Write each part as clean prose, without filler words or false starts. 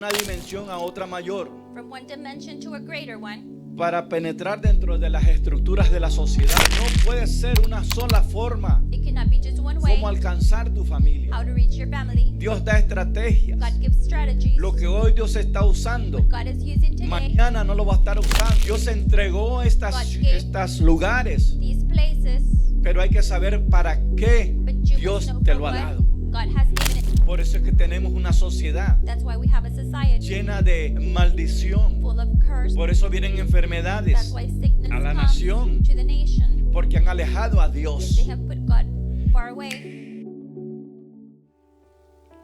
una dimensión a otra mayor, from one dimension to a greater one, para penetrar dentro de las estructuras de la sociedad. No puede ser una sola forma it cannot be just one way cómo alcanzar tu familia. how to reach your family. Dios da estrategias. God gives strategies. Lo que hoy Dios está usando, What God is using today, mañana no lo va a estar usando. Dios entregó estos lugares, these places, pero hay que saber para qué but you Dios must know te for lo ha what dado. God has given it. Por eso es que tenemos una sociedad That's why we have a society llena de maldición. full of curse. Por eso vienen That's enfermedades, why sickness a la comes nación. to the nation. porque han alejado a They Dios. have put God far away.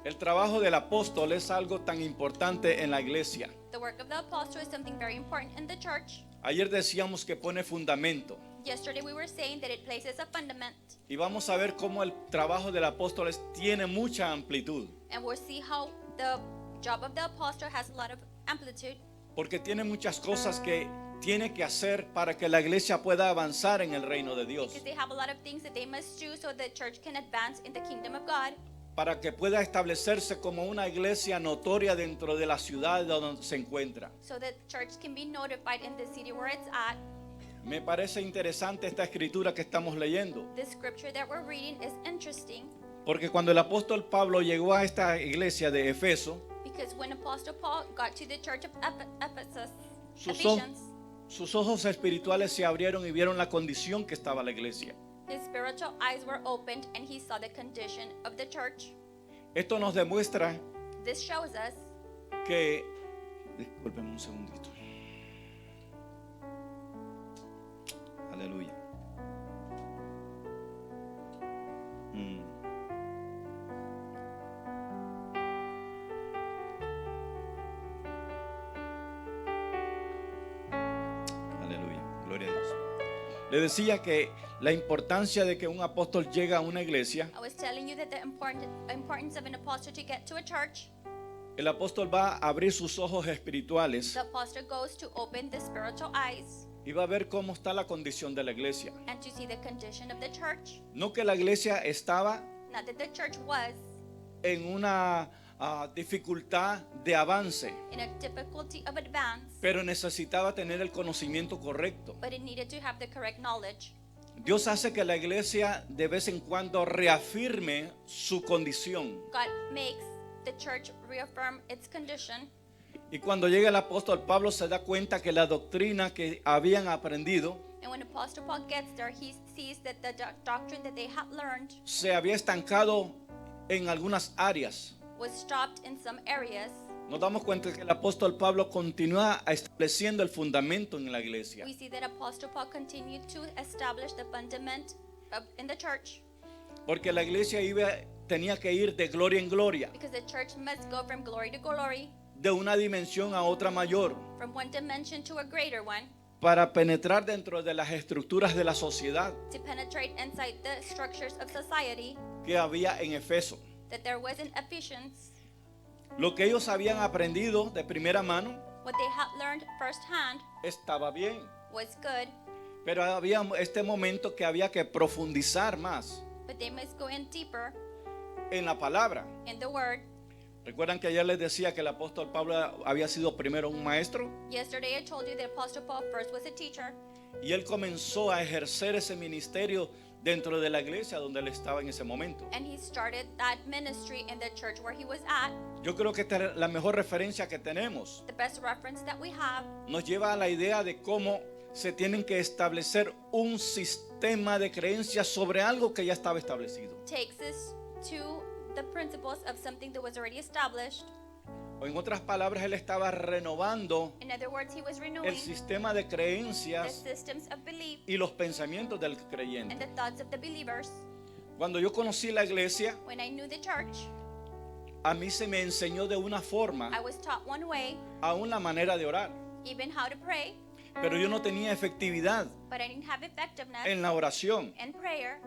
El trabajo del apóstol es algo tan importante en la iglesia. The work of the apostle is something very important in the church. Ayer decíamos que pone fundamento. Yesterday we were saying that it places a fundament, Y vamos a ver cómo el trabajo del apóstol tiene mucha amplitud. and we'll see how the job of the apostle has a lot of amplitude, Porque tiene muchas cosas que tiene que hacer para que la iglesia pueda avanzar en el reino de Dios. because they have a lot of things that they must do so the church can advance in the kingdom of God, Para que pueda establecerse como una iglesia notoria dentro de la ciudad donde se encuentra. so that church can be notified in the city where it's at. Me parece interesante esta escritura que estamos leyendo. The scripture that we're reading is interesting Porque cuando el apóstol Pablo llegó a esta iglesia de Efeso, because when Apostle Paul got to the church of Ephesus, sus sus ojos espirituales se abrieron y vieron la condición que estaba la iglesia. his spiritual eyes were opened and he saw the condition of the church. Esto nos demuestra This shows us que... Discúlpenme un segundito. Aleluya. Aleluya. Gloria a Dios. Le decía que la importancia de que un apóstol llegue a una iglesia, I was telling you that the importance of an apostle to get to a church. el apóstol va a abrir sus ojos espirituales The apostle goes to open the spiritual eyes y va a ver cómo está la condición de la iglesia. and to see the condition of the church. No que la iglesia estaba Not that the church was en una dificultad de avance, in a difficulty of advance, pero necesitaba tener el conocimiento correcto. but it needed to have the correct knowledge. Dios hace que la iglesia de vez en cuando reafirme su condición. God makes the church reaffirm its condition. Y cuando llega el apóstol Pablo se da cuenta que la doctrina que habían aprendido And when Apostle Paul gets there, he sees that the doctrine that they had learned se había estancado en algunas áreas. was stopped in some areas. Nos damos cuenta que el apóstol Pablo continúa estableciendo el fundamento en la iglesia. We see that Apostle Paul continued to establish the fundament in the church, Porque la iglesia tenía que ir de gloria en gloria, because the church must go from glory to glory, de una dimensión a otra mayor, from one dimension to a greater one, para penetrar dentro de las estructuras de la sociedad to penetrate inside the structures of society que había en Efeso. that there was in Ephesians. Lo que ellos habían aprendido de primera mano What they had learned firsthand estaba bien, was good, pero había este momento que había que profundizar más but they must go in deeper en la palabra. in the word. ¿Recuerdan que ayer les decía que el apóstol Pablo había sido primero un maestro? Yesterday I told you that Apostle Paul first was a teacher, Y él comenzó a ejercer ese ministerio dentro de la iglesia donde él estaba en ese momento. and he started that ministry in the church where he was at. Yo creo que esta es la mejor referencia que tenemos. The best reference that we have Nos lleva a la idea de cómo se tienen que establecer un sistema de creencias sobre algo que ya estaba establecido. takes us to the principles of something that was already established. O en otras palabras, él estaba renovando In other words, he was el renewing sistema de the creencias systems of belief y los pensamientos del and creyente. the thoughts of the believers. Cuando yo conocí la iglesia, When I knew the church, a mí se me enseñó de una I forma, was taught one way, aún la manera de orar, even how to pray, pero yo no tenía efectividad but I didn't have effectiveness en la oración. in prayer.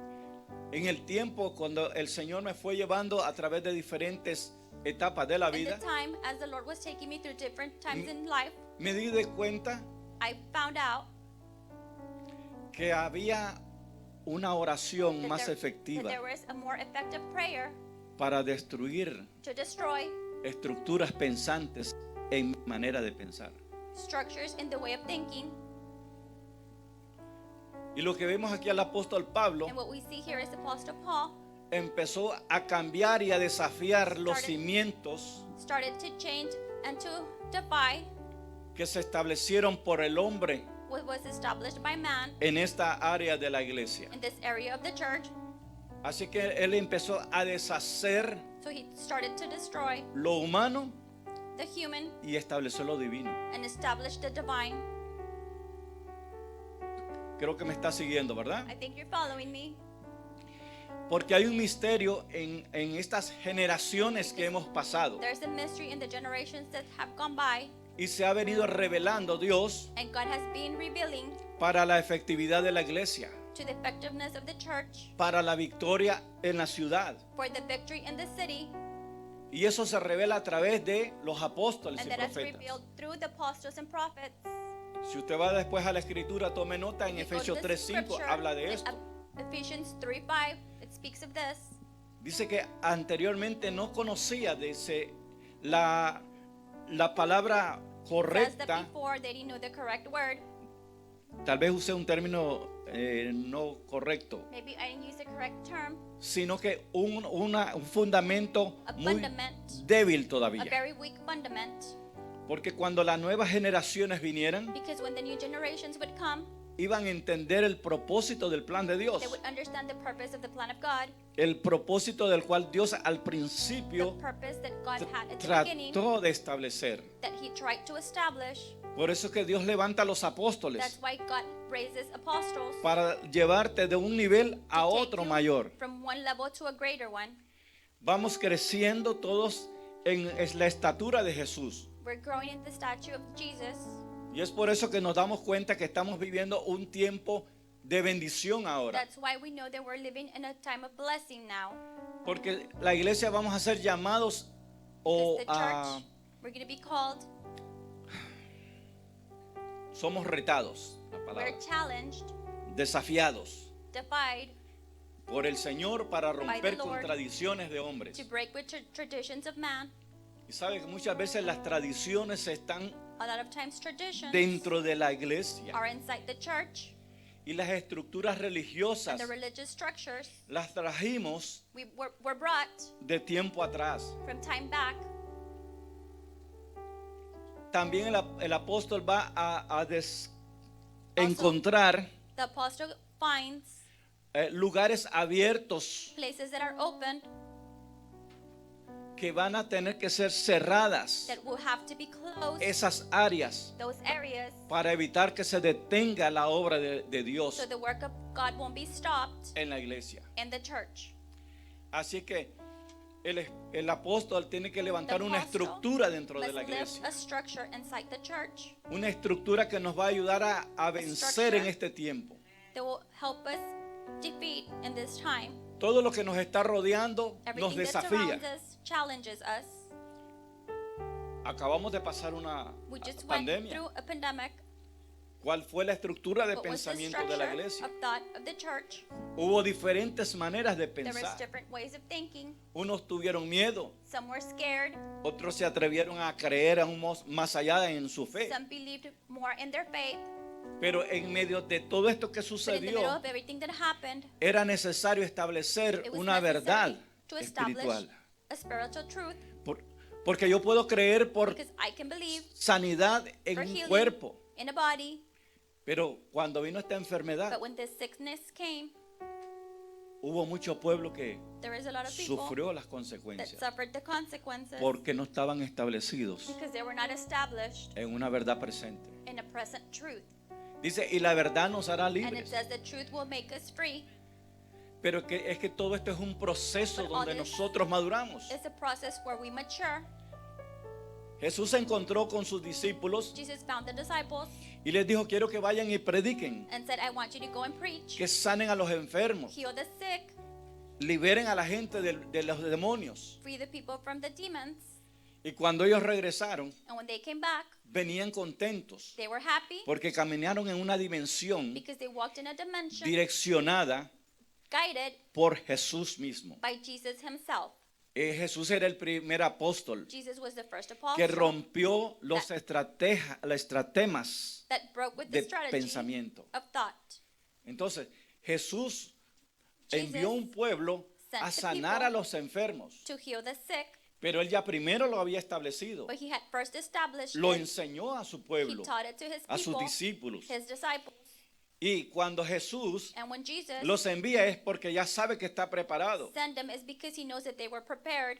En el tiempo cuando el Señor me fue llevando a través de diferentes etapas de la In the vida, time as the Lord was taking me through different times in life, me di de cuenta I found out que había una oración that más there efectiva was a more effective prayer para destruir to destroy estructuras pensantes en mi manera de pensar. structures in the way of thinking. Y lo que vemos aquí al apóstol Pablo And what we see here is Apostle Paul empezó a cambiar y a desafiar los cimientos started to change and to defy que se establecieron por el hombre what was established by man en esta área de la iglesia. in this area of the church. Así que él empezó a deshacer So he started to destroy lo humano the human y estableció lo divino. and establish the divine. Creo que me está siguiendo, ¿verdad? I think you're following me. Porque hay un misterio en estas generaciones que hemos pasado There's a mystery in the generations that have gone by, y se ha venido revelando Dios and God has been revealing para la efectividad de la iglesia, to the effectiveness of the church, para la victoria en la ciudad. for the victory in the city, Y eso se revela a través de los apóstoles y and that is profetas. revealed through the apostles and prophets. Si usted va después a la escritura, tome nota, en If you go Efesios to the 3:5 scripture, habla de in esto. Ephesians 3:5, it speaks of this. Dice que anteriormente no conocía la palabra It says that correcta. before they didn't know the correct word. Tal vez use un término no correcto, Maybe I didn't use the correct term. sino que un fundamento A muy fundament, débil a todavía. very weak fundament. Porque cuando las nuevas generaciones vinieran, Because when the new generations would come, iban a entender el propósito del plan de Dios, they would understand the purpose of the plan of God, el propósito del cual Dios al the principio purpose that God had at the beginning, trató de establecer. that He tried to establish. Por eso es que Dios levanta a los apóstoles That's why God raises apostles para llevarte de un nivel a to take otro you mayor. from one level to a greater one. Vamos creciendo todos en la estatura de Jesús. We're growing in the statue of Jesus. Y es por eso que nos damos cuenta que estamos viviendo un tiempo de bendición ahora. That's why we know that we're living in a time of blessing now. Porque la iglesia vamos a ser llamados o Because the church, we're going to be called, somos retados, la palabra, we're challenged, desafiados defied por el Señor para romper Lord con tradiciones de hombres. to break with traditions of man. Y sabe que muchas veces las tradiciones están A lot of times traditions dentro de la iglesia are inside the church, y las estructuras religiosas and the religious structures las trajimos were brought de tiempo atrás. from time back. También el apóstol va a encontrar The apostle finds lugares abiertos places that are open que van a tener que ser cerradas, that will have to be closed, esas áreas, those areas, para evitar que se detenga la obra de Dios so the work of God won't be stopped en la iglesia. in the church. Así que el apóstol tiene que levantar The una apostle estructura dentro de Let's la live iglesia. a structure inside the church Una estructura que nos va a ayudar a vencer en este tiempo. that will help us defeat in this time. Todo lo que nos está rodeando nos Everything that desafía. surrounds us challenges us. Acabamos de pasar una We just went pandemia. through a pandemic. ¿Cuál fue la estructura de What was the pensamiento de la structure iglesia? of thought of the church? Hubo diferentes maneras de There was pensar. different ways of thinking. Unos tuvieron miedo, Some were scared. otros se atrevieron a creer aún más allá en su fe. Some believed more in their faith. Pero en medio de todo esto que But in the middle sucedió, of everything that happened, era necesario establecer it was una verdad necessary to establish espiritual. a spiritual truth, Porque yo puedo creer por because I can believe sanidad en for un healing cuerpo, in a body, pero cuando vino esta enfermedad, but when this sickness came, hubo mucho pueblo que there is a lot of people sufrió las that consecuencias suffered the consequences porque no estaban establecidos because they were not established en una verdad presente. in a present truth. Dice, y la verdad nos hará And it libres. says the truth will make us free. Pero es que todo esto es un proceso But all donde this nosotros maduramos. It's a process where we mature. Jesús se encontró con sus discípulos Jesus found the disciples y les dijo, quiero que vayan y prediquen, and said, I want you to go and preach, que sanen a los enfermos, heal the sick, liberen a la gente de los demonios. free the people from the demons. Y cuando ellos regresaron, And when they came back, venían contentos they were happy porque caminaron en una dimensión because they walked in a dimension direccionada guided por Jesús mismo. by Jesus himself. Jesús era el primer apóstol Jesus was the first que apostle rompió los estratemas that broke with de the strategy pensamiento. of thought. Entonces, Jesús Jesus envió un pueblo sent a the sanar people a los enfermos, to heal the sick, pero él ya primero lo había establecido. but he had first established Lo it. enseñó a su He pueblo, taught it to his a sus people, discípulos. his disciples. Y cuando Jesús And when Jesus los envía es porque ya sabe que está preparado. sent them, is because he knows that they were prepared.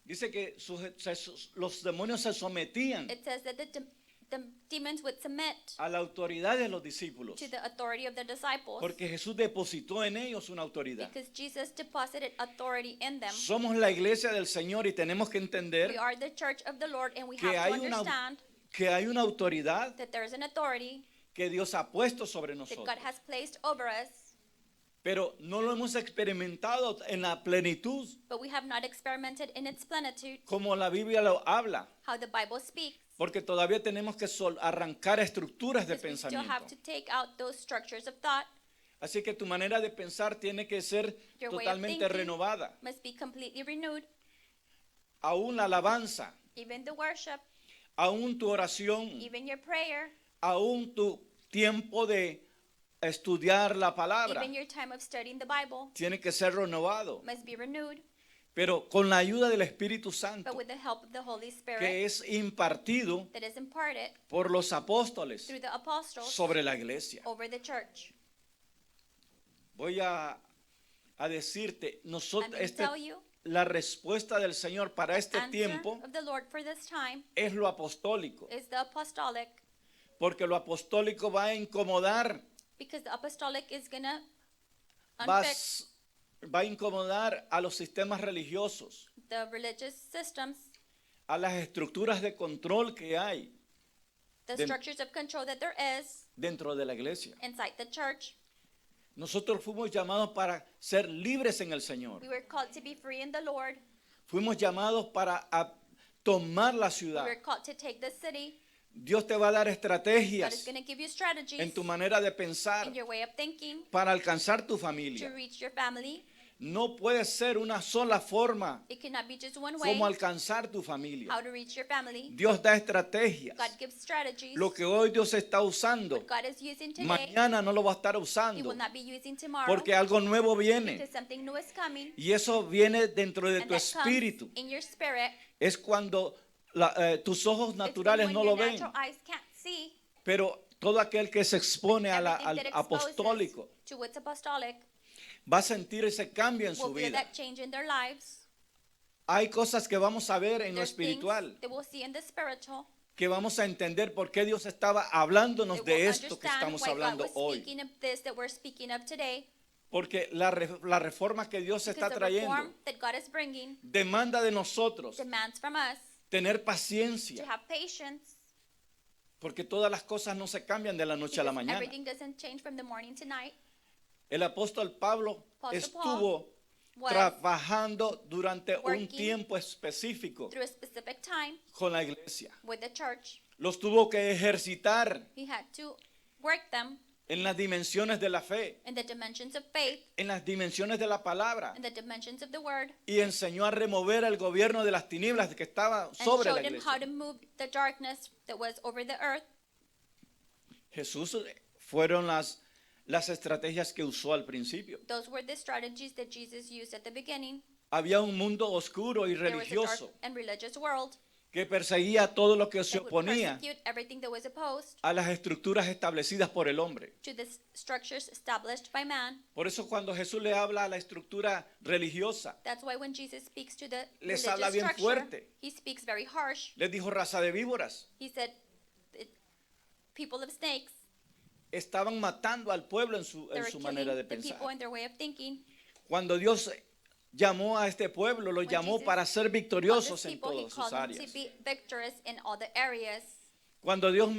Dice que los demonios se sometían It says that the demons would submit a la autoridad de los discípulos, to the authority of the disciples porque Jesús depositó en ellos una autoridad. because Jesus deposited authority in them. Somos la iglesia del Señor y tenemos que entender We are the church of the Lord, and we que have to hay understand que hay una autoridad that there is an authority que Dios ha puesto sobre that nosotros, God has placed over us, pero no lo hemos experimentado en la plenitud but we have not experimented in its plenitude, como la Biblia lo habla, how the Bible speaks. porque todavía tenemos que arrancar estructuras de Because we still have pensamiento. to take out those structures of thought. Así que tu manera de pensar tiene que ser Your way of totalmente thinking renovada. must be completely renewed. Aún la alabanza, Even the worship, aún tu oración, even your prayer, aún tu tiempo de estudiar la palabra even your time of studying the Bible tiene que ser renovado, must be renewed, pero con la ayuda del Espíritu Santo, but with the help of the Holy Spirit que es impartido that is imparted por los apóstoles through the apostles sobre la iglesia. over the church. Voy a decirte, I'm nosotros, going to tell you la respuesta del Señor para este answer tiempo of the Lord for this time es lo apostólico, is the apostolic, porque lo apostólico va a incomodar, because the apostolic is going to va, unfix va a incomodar a los sistemas religiosos, the religious systems, a las estructuras de control que hay the Then- structures of control that there is dentro de la iglesia. inside the church. Nosotros fuimos llamados para ser libres en el Señor. We were called to be free in the Lord. Fuimos llamados para tomar la We ciudad. were called to take the city. Dios te va a dar God is estrategias going to give you strategies en tu manera de pensar in your way of thinking para alcanzar tu to familia. reach your family. No puede ser una sola forma It cannot be just one way cómo alcanzar tu familia. how to reach your family. Dios da estrategias. God gives strategies. Lo que hoy Dios está usando, What God is using today, mañana no lo va a estar He usando, will not be using tomorrow porque algo nuevo viene. because something new is coming. Y eso viene dentro de And tu that comes espíritu. in your spirit. Es cuando tus ojos It's when naturales no your lo ven, natural eyes can't see. pero todo aquel que se expone Everything al that exposes apostólico to what's apostolic va a sentir ese cambio en will su feel vida. that change in their lives. Hay cosas que vamos a ver en lo There's things espiritual, they will see in the spiritual. que vamos a entender por qué Dios estaba hablándonos They will de esto que understand estamos why God hablando was hoy. speaking of this that we're speaking of today. Porque la reforma que Dios está Because the trayendo reform that God is bringing demanda de nosotros demands from us tener to paciencia, have patience. porque todas las cosas no se cambian de la noche a la Because mañana. everything doesn't change from the morning to night. El apóstol Pablo Apostle estuvo was trabajando durante un working tiempo específico Through a specific time con la iglesia. with the church. Los tuvo que ejercitar He had to work them en las dimensiones de la fe, in the dimensions of faith, en las dimensiones de la palabra, in the dimensions of the word, y enseñó a remover el gobierno de las tinieblas que estaba and sobre la showed him how to iglesia. move the darkness that was over the earth. Jesús fueron las estrategias que usó al principio. Those were the strategies that Jesus used at the beginning. Había un mundo oscuro y There was a dark religioso and religious world que perseguía todo lo que se that would oponía persecute everything that was opposed a las estructuras establecidas por el hombre. to the structures established by man. Por eso cuando Jesús le habla a la estructura religiosa, That's why when Jesus speaks to the Les religious habla bien structure, fuerte. he speaks very harsh. les dijo raza de víboras. He said, people of snakes, Estaban matando al pueblo en they su were manera de killing the pensar. people in their way of thinking. Cuando Dios llamó a este pueblo, lo When llamó Jesus para ser Called victoriosos these en people, he todas sus called them to áreas. be victorious in all the areas. Cuando Dios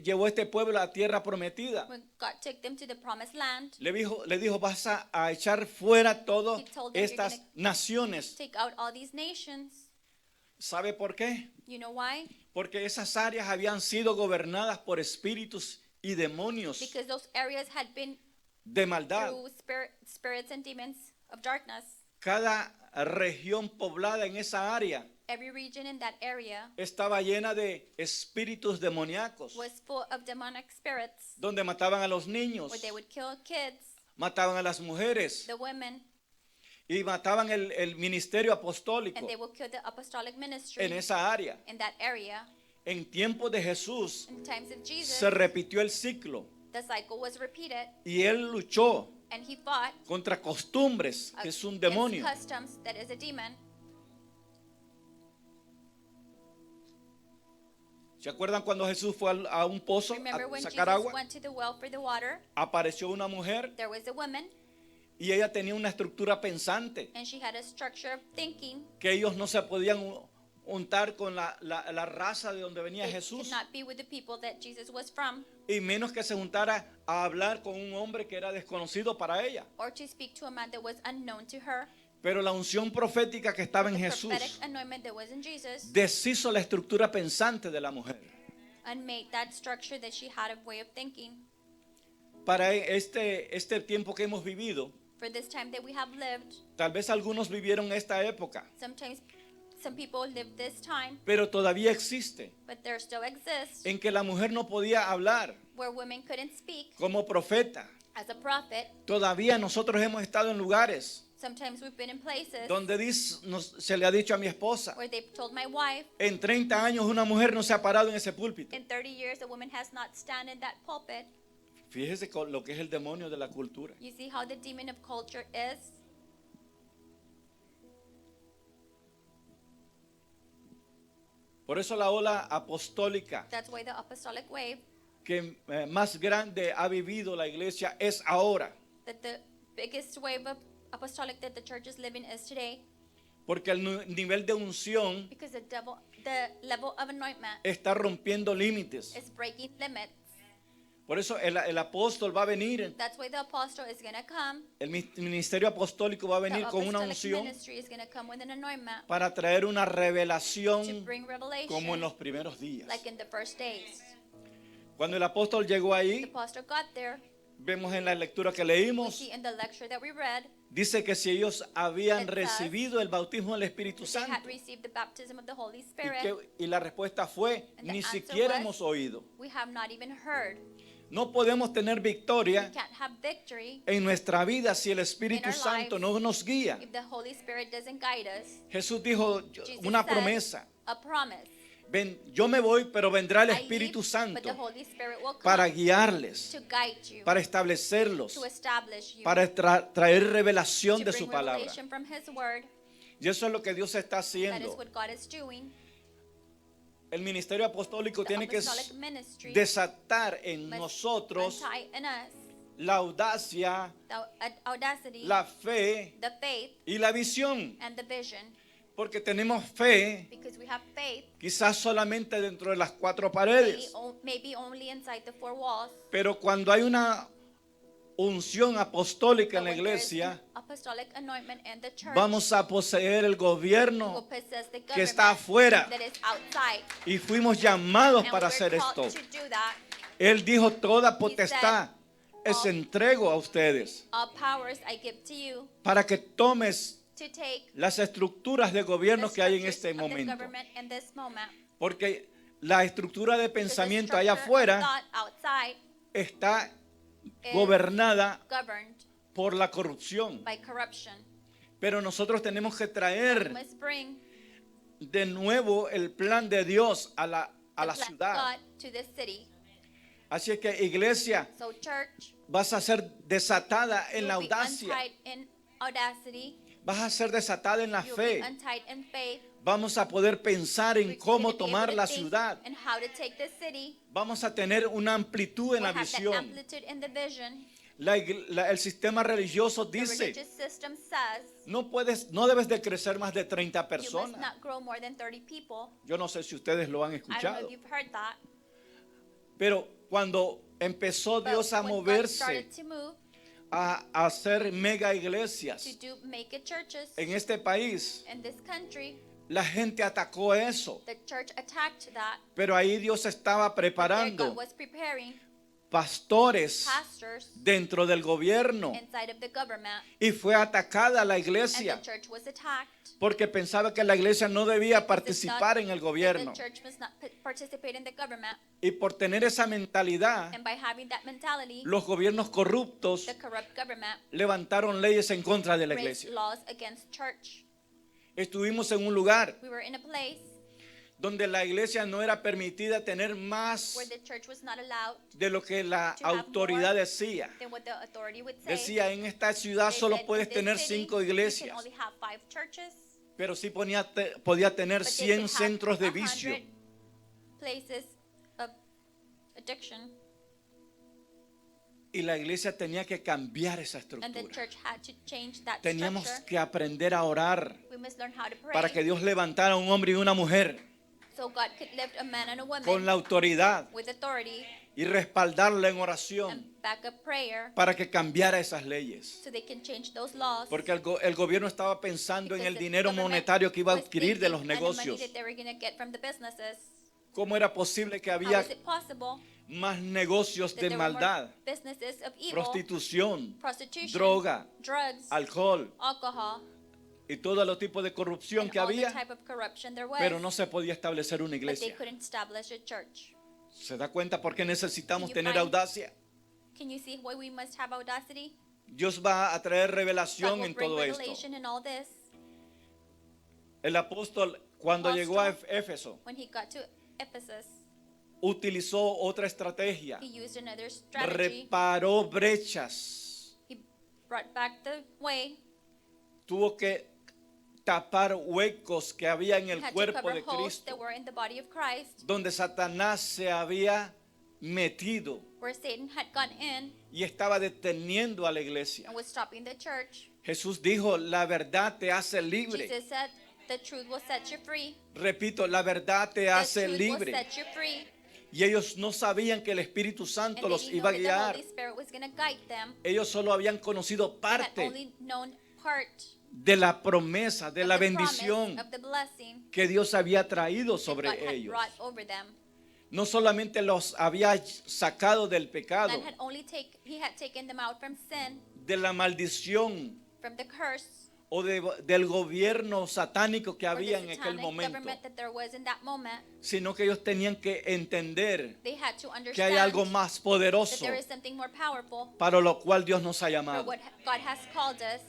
llevó a este pueblo a la tierra prometida, When God took them to the promised land, le dijo, vas a echar fuera todas He told them, "You're estas gonna naciones. take out all these nations. ¿Sabe por qué? You know why? Porque esas áreas habían sido gobernadas por espíritus y demonios Because those areas had been de maldad. through spirits and demons of darkness. Cada región poblada en esa área Every region in that area estaba llena de espíritus demoníacos, was full of demonic spirits, donde mataban a los niños, where they would kill kids, mataban a las mujeres the women, y mataban el ministerio apostólico and they would kill the apostolic ministry en esa área. in that area. En tiempos de Jesús In the times of Jesus, se repitió el ciclo the cycle was repeated, y él luchó and he fought contra costumbres, que es un against demonio. customs, that is a demon. ¿Se acuerdan cuando Jesús fue a un pozo Remember a when sacar Jesus agua? went to the well for the water? Apareció una mujer There was a woman, y ella tenía una estructura pensante, and she had a structure of thinking. que ellos no se podían untar con la raza de donde venía They Jesús, could not be with the people that Jesus was from, y menos que se juntara a hablar con un hombre que era desconocido para ella. or to speak to a man that was unknown to her. Pero la unción profética que estaba en The Jesús prophetic anointment that was in Jesus deshizo la estructura pensante de la mujer. and made that structure that she had a way of thinking. Para este tiempo que hemos vivido, For this time that we have lived, tal vez algunos vivieron esta época, sometimes some people live this time, pero todavía existe, but there still exists en que la mujer no podía hablar where women couldn't speak como profeta. as a prophet. Todavía nosotros hemos estado en lugares Sometimes we've been in places donde se le ha dicho a mi esposa, where they've told my wife, en 30 años una mujer no se ha parado en ese púlpito. in 30 years a woman has not stand in that pulpit. Fíjese con lo que es el demonio de la cultura. You see how the demon of culture is? Por eso la ola apostólica That's why the apostolic wave, que más grande ha vivido la iglesia es ahora. that the biggest wave of apostolic that the church is living is today, Porque el nivel de unción because the level of anointment está rompiendo límites. is breaking limits. Por eso el apóstol va a venir, That's why the apostle is going to come. el ministerio apostólico va a The venir con una apostolic unción ministry is going to come with an anointment para traer una to revelación bring revelation como en los primeros días. like in the first days. Cuando el apóstol llegó The ahí, apostle got there. vemos en la lectura que We leímos, see in the lecture that we read, dice que si ellos habían It says recibido el bautismo del Espíritu they had Santo, received the baptism of the Holy y, Spirit. y la respuesta fue, And the ni answer siquiera was, hemos oído. We have not even heard. No podemos tener We victoria can't have victory en nuestra vida si el Espíritu our Santo lives no nos guía. if the Holy Spirit doesn't guide us. Jesús dijo Jesus una said, promesa. a promise. Yo me voy, pero vendrá el I Espíritu leave, Santo but the Holy Spirit will come para guiarles, to guide you, para establecerlos, to establish you, para traer revelación to de bring su palabra. revelation from His Word. Y eso es lo que Dios está That is haciendo. what God is doing. El ministerio apostólico The tiene que apostolic ministry desatar en must nosotros untie in us la audacia, the audacity, la fe the faith, y la visión. and the vision. Porque tenemos fe Because we have faith, quizás solamente dentro de las cuatro paredes. maybe only inside the four walls. Pero cuando hay una unción apostólica en But la when there is iglesia, an apostolic anointment in the church, vamos a poseer el we will gobierno possess the que está government afuera. that is outside. Y fuimos llamados And para we're hacer called esto. to do that. Él dijo, toda potestad es all- entrego a ustedes All powers I give to you para que tomes to take las estructuras de gobierno the que hay en structures este of the momento. government in this moment. Porque la estructura de Because the pensamiento allá structure of afuera thought outside está is gobernada governed por la corrupción. by corruption. Pero nosotros tenemos que We traer must bring de nuevo el plan de Dios a la the plan of ciudad. God to the city. Así es que, iglesia, So church, vas a ser desatada en la you'll be audacia, untied in audacity. vas a ser desatada en la You'll fe. be untied in faith. Vamos a poder pensar en We're cómo gonna be able tomar to la think ciudad. and how to take the city. Vamos a tener una amplitud en We'll la have that visión. amplitude in the vision. El sistema religioso The dice, religious system says no debes de crecer más de 30 you must personas. not grow more than 30 people. Yo no sé si ustedes lo han I don't know escuchado, if you've heard that. pero cuando empezó But Dios a when God moverse, started to move a hacer mega to iglesias do mega churches en este país, in this country, la gente atacó eso. the church attacked that. Pero ahí Dios estaba There God preparando was preparing pastores pastors dentro del gobierno inside of the government, y fue atacada la and the iglesia church was attacked. porque pensaba que la iglesia no debía Because it's participar not- en el that gobierno. The church must not participate in the government, Y por tener esa mentalidad, and by having that mentality, los gobiernos corruptos the corrupt government levantaron leyes en contra de la raised iglesia. laws against church. Estuvimos en un lugar We were in a place donde la iglesia no era permitida tener más where the church was not allowed de lo que la to have autoridad more decía. than what the authority would say. Decía, en esta ciudad They solo said, puedes "In this tener city, 5 you can iglesias, only have 5 churches, pero sí podía tener but they 100 could have centros de 100 vicio. places of addiction, Y la iglesia tenía que cambiar esa and the estructura. church had to change that Teníamos structure. que aprender a orar We must learn how to pray, para que Dios levantara a un hombre y una mujer so God could lift a man and a woman con la autoridad with authority y respaldarla en oración and back up prayer, para que cambiara esas leyes. so they can change those laws. Porque el gobierno estaba pensando en Because el the dinero government monetario que iba a was adquirir de thinking los and the money negocios. that they were going to get from the businesses. ¿Cómo era posible que How había is it possible más negocios that de there were maldad, more businesses of evil, prostitución, prostitution, droga, drugs, alcohol alcohol, y todo los tipos de corrupción and que all the había? type of corruption there was, Pero no se podía establecer una but they iglesia. couldn't establish a church. ¿Se da cuenta por qué necesitamos Can you tener find- audacia? Can you see why we must have audacity? Dios va a traer God revelación will en bring todo esto. revelation in all this. El apóstol, cuando llegó a Apostle. Éfeso, When he got to Ephesus, utilizó otra estrategia. he used another strategy. Reparó brechas. He brought back the way. Tuvo que tapar huecos que había en el Had to cuerpo cover de holes that Cristo, were in the body of Christ, donde Satanás se había metido where Satan had gone in y estaba deteniendo a la iglesia. and was stopping the church. Jesús dijo, la verdad te hace libre. Jesus said, the truth will set you free. Repito, la verdad te The hace truth will libre. set you free. Y ellos no sabían que el Espíritu And Santo they los didn't iba a know that the guiar. Holy Spirit was going to guide them. Ellos solo habían conocido They had parte only known part de la promesa, de of la the promise, bendición of the blessing que Dios había traído that sobre God had ellos. brought over them. No solamente los había sacado del pecado, And he had taken them out from sin, de la maldición from the curse, o del gobierno satánico que or the había en aquel satanic momento, government that there was in that moment. sino que ellos tenían que entender They had to que hay algo understand más that poderoso there is something more powerful para lo cual Dios nos ha for llamado. what God has called us.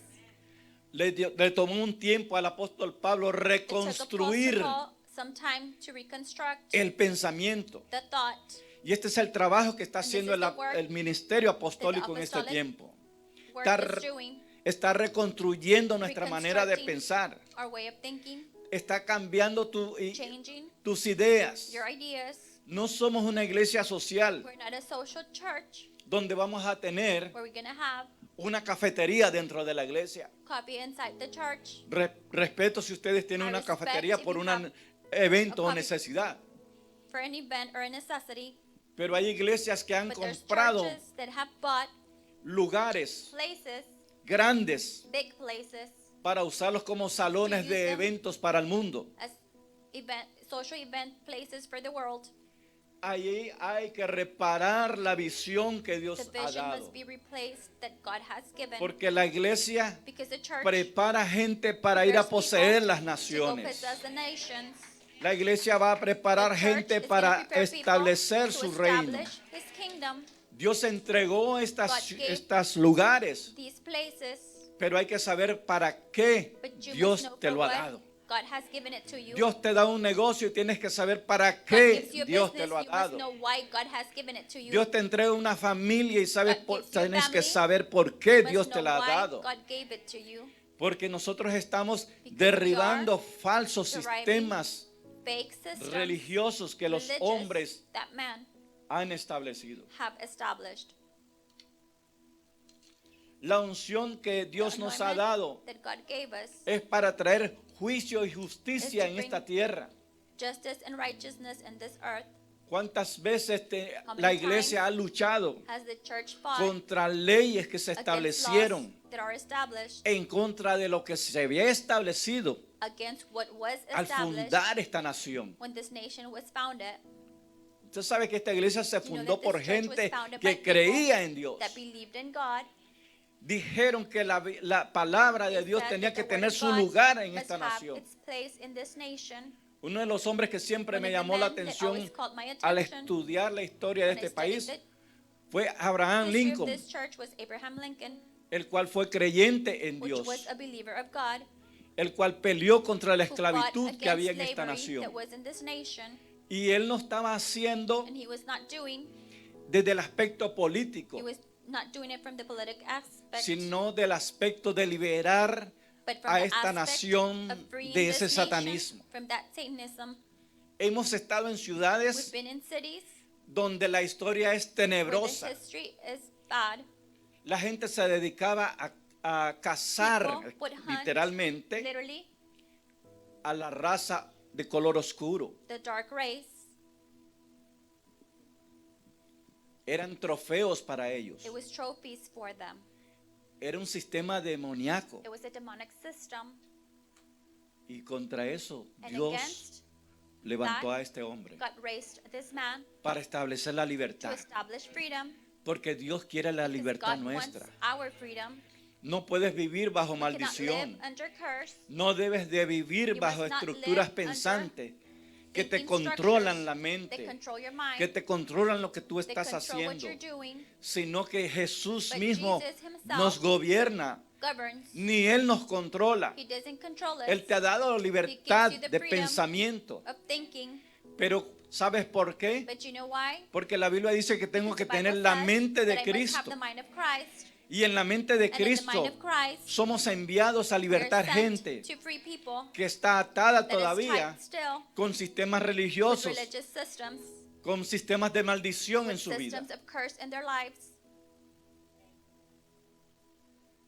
Le tomó un tiempo al apóstol Pablo It took reconstruir Apostle Paul some time to reconstruct el pensamiento. the thought Y este es el trabajo que está And this haciendo is the work el ministerio apostólico en este apostolic tiempo. work Está, is doing, está reconstruyendo nuestra manera de pensar. our way of thinking, Está cambiando changing tus ideas. your ideas. No somos una iglesia social We're not a social church donde vamos a tener where we're going to have una cafetería dentro de la iglesia. coffee inside the church. Respeto si ustedes tienen I una respect cafetería if por you un have evento a o coffee- necesidad. For an event or a necessity, Pero hay iglesias que han but there's comprado churches that have bought lugares places, grandes big places, para usarlos como salones use de them. eventos para el mundo. as social event places for the world. Allí hay que reparar la visión que The Dios ha vision dado. must be replaced that God has given. Porque la iglesia Because the church prepara gente para ir a prepares poseer people las to go naciones. possess the nations. La iglesia va a preparar The church gente is para gonna prepare people establecer to su reino. establish His kingdom. Dios entregó God gave estas lugares, these places, pero hay que saber para qué but you Dios must know te for lo ha what dado. God has given it to you. Dios te da un negocio y tienes que saber para God qué gives you a Dios te business, lo ha you must dado. know why God has given it to you. Dios te entrega una familia y sabes God gives you a tienes que family, saber por qué You must Dios te know la ha why dado. God gave it to you. Porque nosotros estamos Because derribando we are falsos deriving sistemas Fake systems, religiosos que los religious, hombres that man han establecido. have established. La unción que Dios The nos ha anointment dado that God gave us, es para traer juicio y justicia is to en esta bring tierra. justice and righteousness in this earth. ¿Cuántas veces How many la iglesia ha luchado Has the church fought contra leyes que se against establecieron laws that are established, en contra de lo que se había establecido against what was al established fundar esta nación? when this nation was founded? Usted sabe que esta iglesia se You know fundó that por this church was gente founded by que people creía en Dios. that believed in God. Dijeron que la palabra de They Dios said tenía that que the word tener of su God lugar en must esta have nación. its place in this nation. Uno de los hombres que siempre One me of the llamó la men that atención always caught my al attention estudiar la historia de when I este studied país the fue Abraham history of Lincoln, this church was Abraham Lincoln, el cual fue creyente en which Dios, was a believer of God, el cual peleó contra la who fought esclavitud que había against en esta slavery nación. that was in this nation, Y él no estaba haciendo and he was not doing, desde el aspecto político, he was not doing it from the politic aspect, sino del aspecto de liberar but from a the esta aspect nación of freeing de this ese nation satanismo. from that Satanism. Hemos estado en We've ciudades been in cities donde la historia es where the tenebrosa. history is bad. La gente se dedicaba a cazar People would hunt, literalmente literally, a la raza de color oscuro. the dark race. Eran trofeos para ellos. It was trophies for them. Era un sistema demoníaco. It was a demonic system. Y contra eso And Dios against levantó that, a este hombre God raised this man para establecer la to libertad. establish freedom. Porque Dios quiere la Because libertad God nuestra. wants our freedom. No puedes vivir bajo We cannot live maldición. under curse. No debes de vivir You bajo must not estructuras live under pensantes que te thinking controlan structures la that mente, control your mind, que te controlan lo que tú that estás control what haciendo, you're doing, sino que Jesús but mismo Jesus himself nos gobierna, governs. ni Él nos controla. He doesn't control us. Él te ha dado la libertad you the de freedom pensamiento. of thinking. Pero ¿sabes por qué? But you know why? Porque la Biblia dice que tengo que The Bible tener la says mente de that I must have Cristo. the mind of Christ. Y en la mente de And in the Cristo mind of Christ, somos enviados a we are libertar sent gente to free people que está atada that is todavía tied still con sistemas with religiosos, religious systems, con sistemas de maldición with en su vida. systems of curse in their lives.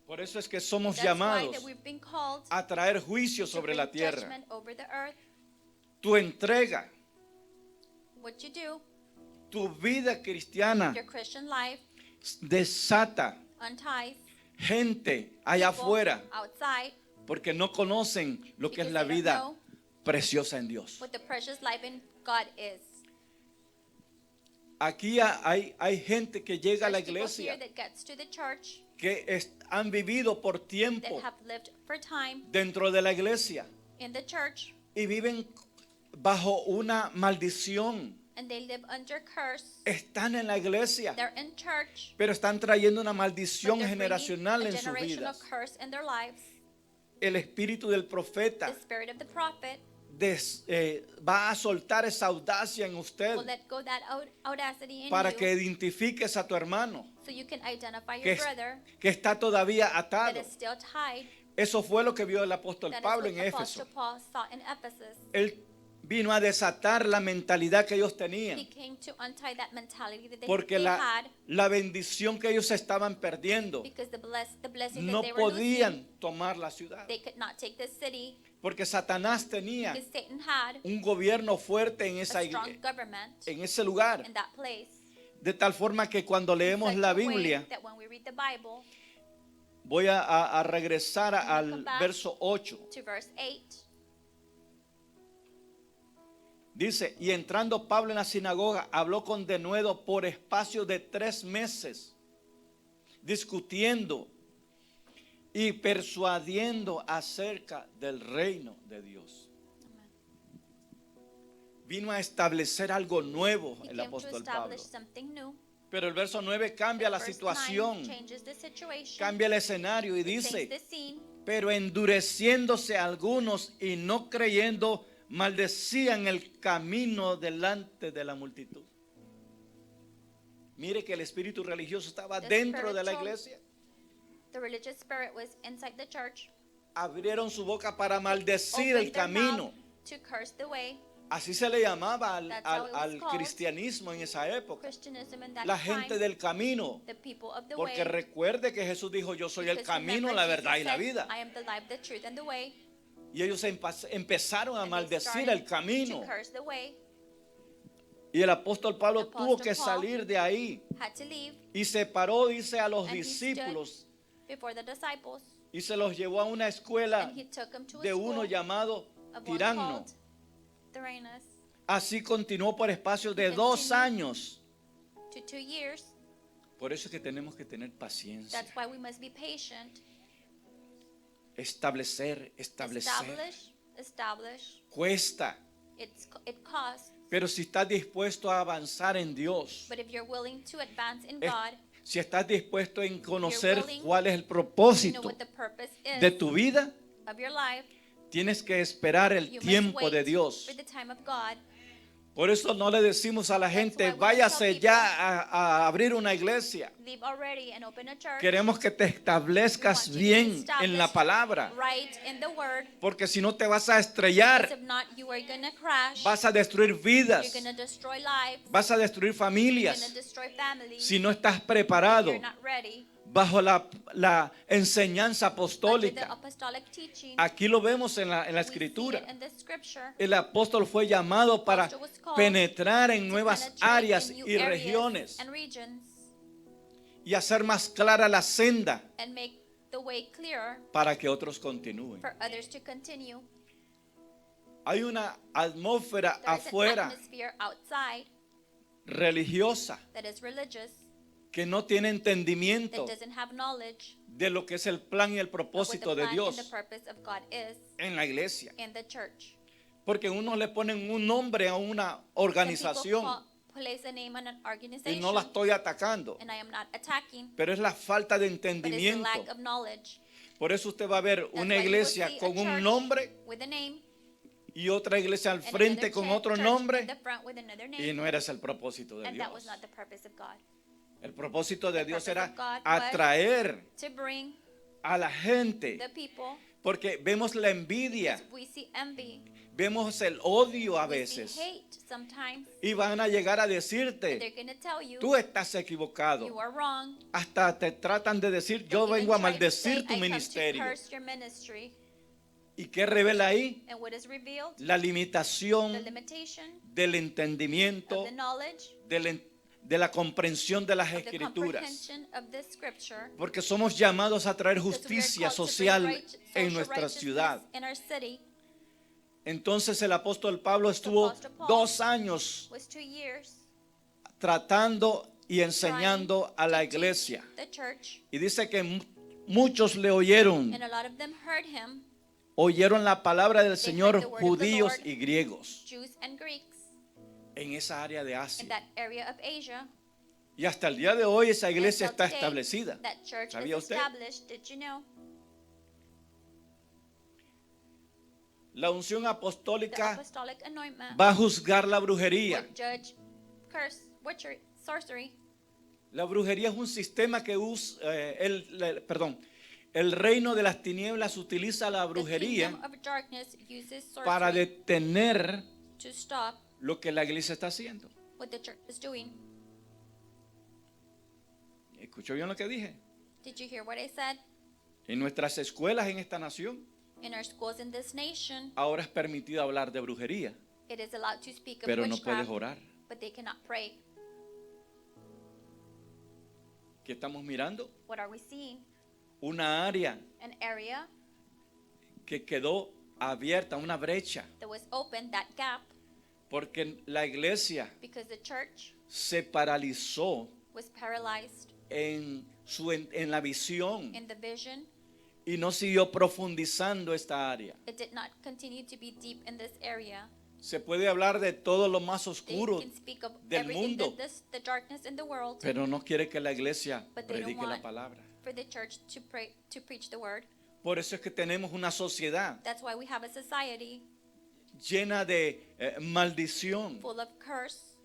Por eso es que somos That's why llamados that we've been called a traer juicio to sobre bring la tierra. judgment over the earth. Tu entrega, What you do, tu vida cristiana your Christian life, desata unties gente allá people afuera outside porque no conocen lo que es because la they don't vida know preciosa en Dios. what the precious life in God is. Aquí hay gente que llega a la There's people iglesia here that gets to the church que han vivido por that tiempo have lived for time dentro de la iglesia in the church y viven bajo una maldición. and they live under curse. Están en la iglesia, They're in church, pero están trayendo una but maldición they're bringing generacional a en sus generational vidas. curse in their lives. El espíritu del profeta The spirit of the prophet va a soltar esa audacia en usted will let go that audacity in para you que identifiques a tu hermano so you can identify que, your brother que está todavía that atado. is still tied. Eso fue lo que vio el apóstol That is Pablo what en Apostle Éfeso. Paul saw in Ephesus. Él vino a desatar la mentalidad que ellos He tenían, came to untie that mentality that porque they had la bendición que ellos estaban perdiendo because the blessing no that they were podían losing, tomar la ciudad, they could not take the city porque Satanás tenía because Satan had un gobierno fuerte en a esa strong government en ese lugar, in that place. de tal forma que cuando leemos Such la a way Biblia, that when we read the Bible, voy a regresar come al back verso 8. to verse 8. Dice, y entrando Pablo en la sinagoga, habló con denuedo por espacio de 3 meses, discutiendo y persuadiendo acerca del reino de Dios. Vino a establecer algo nuevo He el came to apóstol Pablo. establish something new. Pero el verso 9 cambia la Verse situación, 9 changes the situation, cambia el escenario y changes dice, the scene. pero endureciéndose algunos y no creyendo, maldecían el camino delante de la multitud. Mire que el espíritu religioso estaba The dentro de la spiritual- iglesia. The religious spirit was inside the church. Abrieron su boca para maldecir Opened el their camino. mouth to curse the way. Así se le llamaba That's how it was al called. cristianismo en esa época. Christianism in that La time, gente del camino. the people of the Porque way. recuerde que Jesús dijo, yo soy el Because camino, remember, la Jesus verdad y la said, vida. I am the life, the truth, and the way. Y ellos empezaron a And they maldecir started el camino. to curse the way. Y el apóstol Pablo The tuvo Apostle que Paul salir de ahí. Had to leave Y se paró, dice, a los And he stood discípulos before the disciples. y se los llevó a una escuela And he took them to a de uno school llamado of one Tiranno. called Tyrannus. Así continuó por espacio de 2 años. to 2 years. Por eso es que tenemos que tener paciencia. That's why we must be patient. Establecer. Establish. Cuesta. It costs. Pero si estás dispuesto a avanzar en Dios, But if you're willing to advance in es- God, si estás dispuesto en conocer willing cuál es el you know propósito what the purpose de is tu vida, of your life, tienes que esperar el you must tiempo wait de Dios. for the time of God. Por eso no le decimos a la gente, why we don't váyase tell ya a abrir una iglesia. Leave already and open a church. Queremos que te establezcas We want you to bien establish en la palabra, right in the word. porque si no te vas a Because estrellar, if not, you are gonna crash. vas a destruir You're vidas, gonna destroy lives. vas a destruir You're gonna familias, destroy families. si no estás If preparado you're not ready. bajo la enseñanza Under the apostólica. apostolic teaching. Aquí lo vemos en la We see escritura. it in the scripture. El apóstol fue llamado para Apostle was called penetrar en to nuevas penetrate áreas in new y areas regiones and regions y hacer más clara la senda and make the way clearer para que otros continúen. for others to continue. Hay una atmósfera There is an afuera atmosphere outside religiosa that is religious, que no tiene that entendimiento doesn't have knowledge de lo que es el plan y el of what the propósito de plan and the Dios purpose of God is en la iglesia. in the church. Porque unos le ponen un nombre a una Some organización people place a name on an y organization, no la estoy atacando, and I am not attacking, pero es la falta de but it's the entendimiento. lack of knowledge. Por eso usted va a ver That's una why you will iglesia see a con un church nombre with a name y otra iglesia al and frente another con cha- otro church nombre in the front with another y name, no era ese el propósito de and that Dios. was not the purpose of God. El propósito de The Dios purpose era of God was atraer To bring a la gente, the people, porque vemos la envidia, we see envy, vemos el odio a we see veces hate sometimes, y van a llegar a and decirte, they're going to tell you, tú estás equivocado. you are wrong. Hasta te tratan de decir, yo They even vengo a try to say, maldecir tu I come to ministerio. curse your ministry. ¿Y qué revela ahí? And what is revealed? La The limitación limitation del of entendimiento, the knowledge, de la comprensión de las of the escrituras. comprehension of the scripture. Porque somos llamados a traer Because we are justicia called to bring social en social nuestra righteousness ciudad. in our city. Entonces el apóstol Pablo estuvo Apostle Paul 2 años Was 2 years tratando y enseñando a la trying to teach iglesia. the church, Y dice que muchos le oyeron, and a lot of them heard him, oyeron la palabra del heard Señor, the word of the judíos Lord. y griegos, Jews and Greeks, en esa área de in Asia. that area of Asia. Y hasta el día de hoy esa iglesia Until está today, establecida. That church ¿Sabía is usted? established. Did you know? La unción The apostólica apostolic anointment va a juzgar la brujería. would judge curse, witchery, sorcery. La brujería es un sistema que usa, el reino de las tinieblas utiliza la The brujería kingdom of darkness uses para sorcery detener to stop lo que la iglesia está haciendo. what the church is doing. ¿Escuchó bien lo que dije? Did you hear what I said? En nuestras escuelas en esta nación In our schools in this nation, ahora es permitido hablar de brujería, it is allowed to speak of pero no puedes witchcraft, orar. but they cannot pray. ¿Qué estamos mirando? What are we seeing? Una área An area que quedó abierta, una brecha, that was open, that gap, porque la iglesia because the church se paralizó was paralyzed en la visión in the vision. y no siguió profundizando esta área. It did not continue to be deep in this area. Se puede hablar de todo lo más They oscuro, can speak of del everything mundo. the darkness in the world, pero no quiere que la iglesia but they don't predique la want palabra. for the church to preach the word. Por eso es que tenemos una sociedad That's why we have a society llena de maldición. full of curse.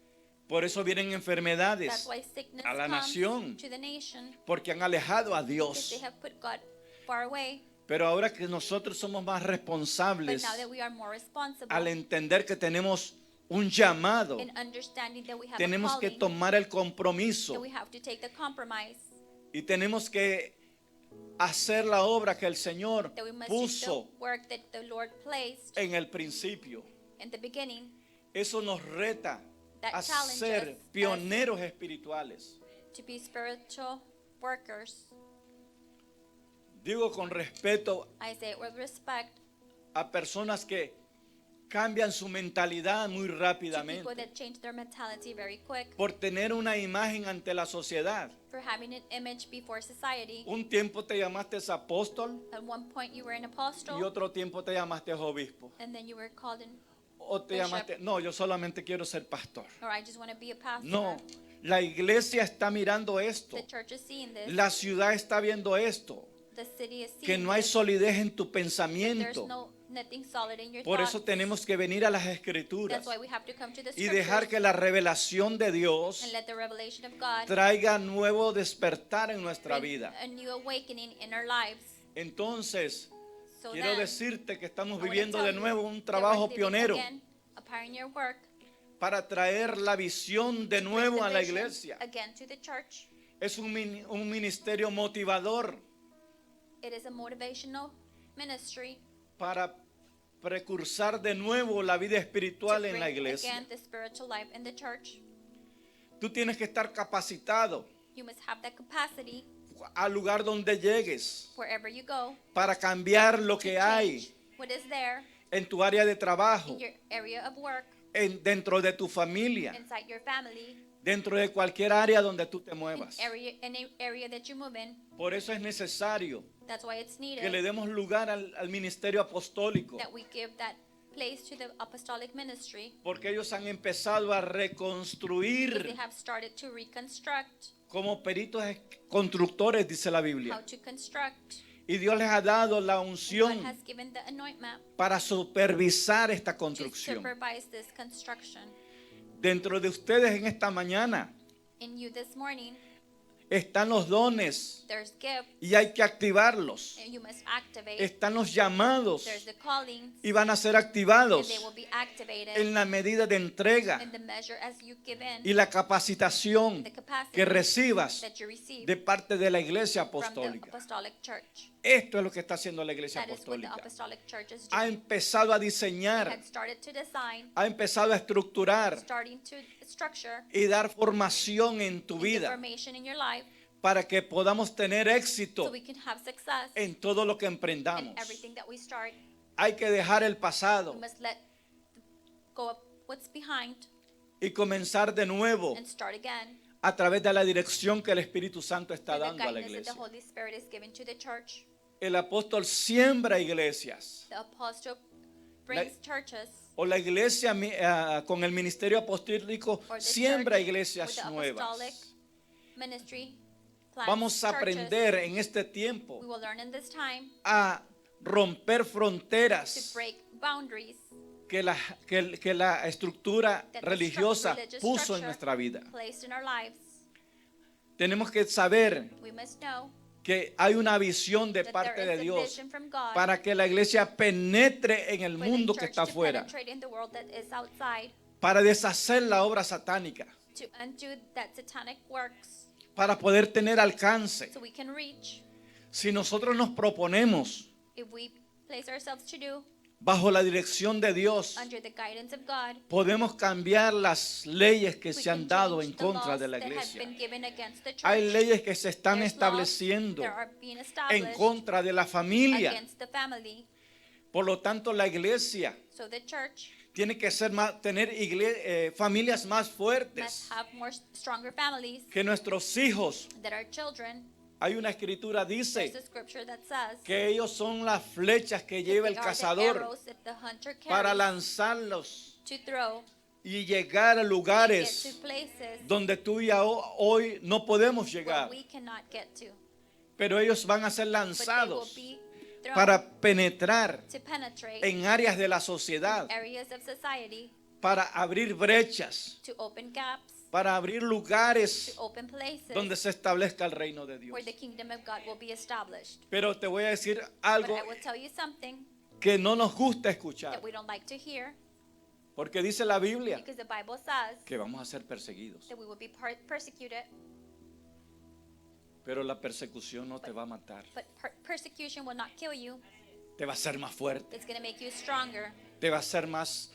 Por eso vienen That's enfermedades, why sickness a la comes nación. to the nation, porque han alejado a because Dios. they have put God far away. Pero ahora que nosotros somos más But responsables now that we are more responsible al entender que tenemos un llamado, in understanding that we have tenemos a que calling, tomar el compromiso that we have to take the compromise, y tenemos que hacer la obra que el Señor that we must do puso the work that the Lord placed en el principio. in the beginning. Eso nos reta That a challenges ser us pioneros espirituales. to be spiritual workers. Digo con respeto I say it with respect a personas que cambian su mentalidad muy to people rápidamente that change their mentality very quick, por tener una imagen ante la sociedad. for having an image before society. Un tiempo te llamaste apóstol At one point you were an y apostle, otro tiempo te llamaste obispo. and then you were called an, O te Bishop. llamaste, no, yo solamente quiero ser pastor. or I just want to be a pastor. No, la iglesia está mirando esto. The church is seeing this. La ciudad está viendo esto. The city is Que seeing no hay this. solidez en tu There's pensamiento. nothing solid in your Por thoughts. eso tenemos que venir a las escrituras That's why we have to come to the y scriptures dejar que la revelación de Dios and let the revelation of God traiga nuevo despertar en nuestra bring vida. a new awakening in our lives. Entonces, So quiero then, decirte que estamos I wanna viviendo tell de you nuevo un that trabajo we're living pionero again a pioneer work para traer la visión de to bring nuevo the a la vision iglesia. again to the church. Es un ministerio motivador It is a motivational ministry para precursar de nuevo la vida to espiritual en bring la iglesia. again the spiritual life in the church. Tú tienes que estar capacitado You must have that capacity al lugar donde llegues wherever you go para cambiar lo to que change hay what is there en tu área de trabajo, in your area of work, dentro de tu familia, inside your family, dentro de cualquier área donde tú te in muevas. any area that you move in. Por eso es necesario That's why it's que le needed demos lugar al ministerio apostólico, that we give that place to the apostolic ministry, porque ellos han empezado a because they reconstruir have started to reconstruct como peritos constructores, dice la how Biblia. to construct. Y Dios les ha dado la God unción has given the anointment para supervisar esta to construcción. supervise this construction. Dentro de ustedes en esta mañana In you this morning, están los dones there's gift, y hay que activarlos. and you must activate. Están los llamados There's the callings, y van a ser and activados they will be activated en la medida de entrega in the measure as you give in, y la capacitación the capacity que recibas that you receive de parte de la iglesia from the apostólica. apostolic church. Esto es lo que está haciendo la iglesia That is what the apostólica. apostolic church is Ha doing. empezado a They diseñar, had started to design, ha empezado a estructurar starting to structure, y dar formación en tu and vida information in your life, para que podamos tener so éxito we can have success en todo lo que in emprendamos. everything that we start. Hay que dejar el We pasado must let go of what's behind y comenzar de nuevo and start again a través de la dirección que el Espíritu Santo está through the dando a la guidance that iglesia. the Holy Spirit is giving to the church. El apóstol siembra iglesias, The apostle brings churches, o la iglesia con el ministerio apostólico or the siembra church iglesias with the nuevas. apostolic ministry plants Vamos a churches. aprender en este tiempo We will learn in this time a romper to fronteras break boundaries que la estructura that the religiosa religious puso en structure nuestra vida. placed in our lives. Tenemos que saber We must know que hay una visión de that parte there de is a Dios vision from God para que la iglesia penetre en el for the mundo que church está to afuera, penetrate in the world that is outside, para deshacer la obra satánica, to undo that satanic works, para poder tener alcance. so we can reach. Si nosotros nos proponemos If we place ourselves to do bajo la dirección de Dios, under the guidance of God, podemos cambiar las leyes que we se han can dado change en the contra laws de la that have iglesia. been given against the church. Hay leyes que se están There's laws estableciendo that are being en established contra de la familia. against the family. Por lo tanto, la iglesia So the church tiene que tener familias más must fuertes, have stronger families, que nuestros hijos. that our children, Hay una escritura there's dice a scripture that says que ellos son las flechas que lleva el they are the cazador arrows that the hunter para carries lanzarlos to throw y llegar a and get lugares to places donde tú y hoy no podemos where llegar, we cannot get to. pero ellos van a ser But they will lanzados be thrown para penetrar to penetrate en áreas de la sociedad, areas of society, para abrir brechas, to open gaps, para abrir lugares to open places donde se establezca el reino de Dios. where the kingdom of God will be established. Pero te voy a decir But algo I will tell you something que no nos gusta escuchar, that we don't like to hear, porque dice la Biblia because the Bible says que vamos a ser perseguidos, that we will be persecuted, pero la persecución no te va a matar, but persecution will not kill you. te va a hacer más fuerte, It's going to make you stronger. te va a hacer más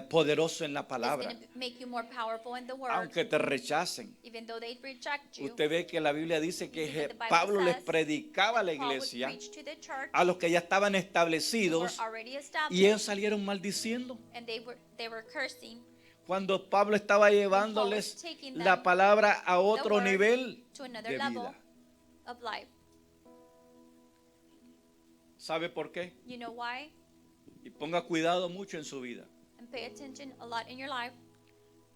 poderoso en la It's palabra. going to make you more powerful in the word. Aunque te rechacen. Even though they reject you. Usted ve que la Biblia dice que You see that the Bible Pablo les says predicaba a la Paul would iglesia, preach to the church a los que ya estaban who were establecidos, already y established, ellos salieron maldiciendo. and they were cursing Cuando Pablo estaba llevándoles taking la them palabra a otro word nivel to another de level vida. of life. ¿Sabe por qué? You know why? Y ponga cuidado mucho en su vida. And pay attention a lot in your life,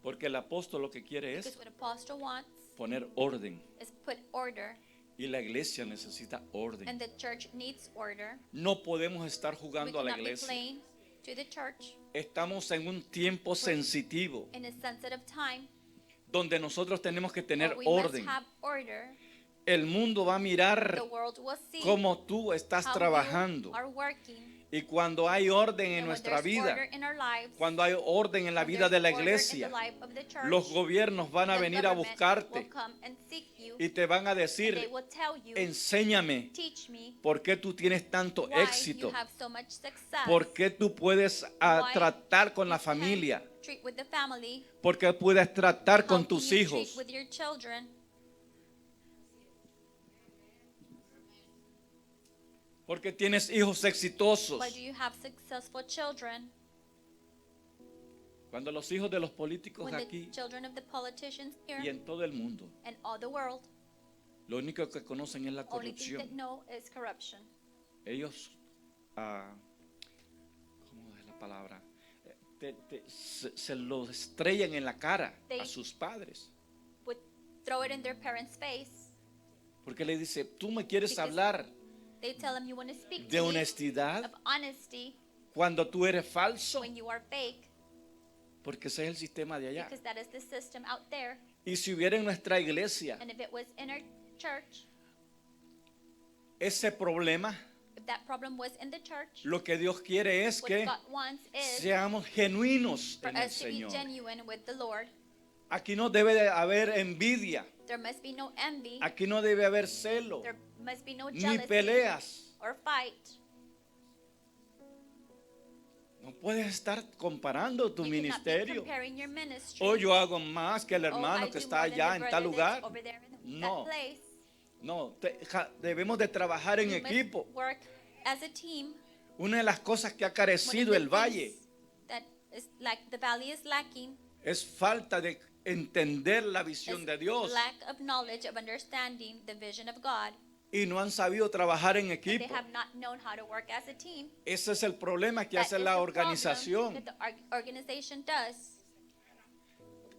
Porque el apóstol lo que quiere because es what apostle wants poner orden. is put order, Y la iglesia necesita orden. and the church needs order. No podemos estar We jugando a la cannot be iglesia. playing to the church Estamos en un tiempo sensitivo in a sensitive time donde nosotros tenemos que tener where we must orden. have order. El mundo va a mirar The world will see cómo tú estás how trabajando. you are working. Y cuando hay orden en And when nuestra there's vida, order in our lives, cuando hay orden en la when vida de la there's order in iglesia, the life of the church, los gobiernos van a the venir a government buscarte will come and seek you, y te van a and they decir, will tell you, enséñame teach me por qué tú tienes tanto why éxito, you have so much success, por qué tú puedes why tratar con la you can familia, treat with the family, por qué puedes tratar how con can tus you hijos. treat with your children, Porque tienes hijos exitosos. why do you have successful children, Cuando los hijos de los políticos when the aquí children of the politicians y here en todo el mundo, and all the world, lo único que conocen es la only thing that corrupción. know is corruption. Ellos, ¿cómo es la palabra? Se lo estrellan en la cara a They- sus padres. Would throw it in their parents' face. Porque le dice, tú me quieres Because hablar They tell them you want to speak de to me honestidad of honesty cuando tú eres falso. when you are fake, Porque ese es el sistema de allá. because that is the system out there. Y si hubiera en nuestra iglesia And if it was in our church, ese problema, if that problem was in the church, lo que Dios quiere es what que God wants is seamos genuinos for en el us to be Señor. genuine with the Lord. Aquí no debe de haber envidia. There must be no envy. Aquí no debe haber celo, There must be no ni jealousy peleas. or fight. No puedes estar comparando tu You cannot be ministerio. comparing your ministry. O yo hago más que el Oh, hermano I que do está more than allá the en tal brother that's lugar. over there in No. that place. No, debemos de trabajar en We must equipo. work as a team. Una de las cosas que ha One of carecido the el valle things that is like the valley is lacking es falta de entender la is visión de Dios lack of knowledge of understanding the vision of God. y no han sabido trabajar en And they equipo. have not known how to work as a team. Ese es el problema que That hace is la the problem organización. that the organization does.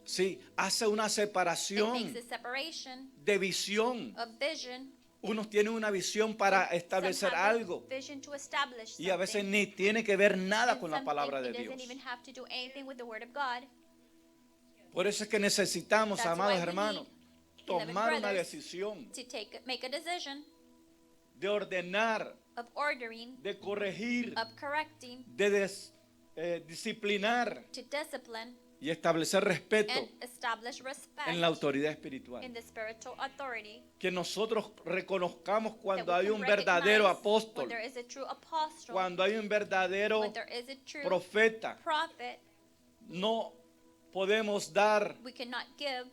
Sí, hace una It makes separación a separation de visión. of vision. Unos tienen una visión para Some establecer have a algo vision to establish y a veces something. ni tiene que ver nada And con la something palabra de it Dios. doesn't even have to do anything with the word of God. Por eso es que necesitamos, That's amados why we hermanos, need, beloved tomar una brothers, decisión To make a decision de ordenar, of ordering, de corregir, of correcting, de disciplinar to discipline, y establecer respeto and establish respect en la autoridad in espiritual. the spiritual authority. Que nosotros reconozcamos That cuando we hay can un verdadero recognize apóstol, when there is a true apostle, cuando hay un verdadero when there is a true profeta. prophet. No podemos dar We cannot give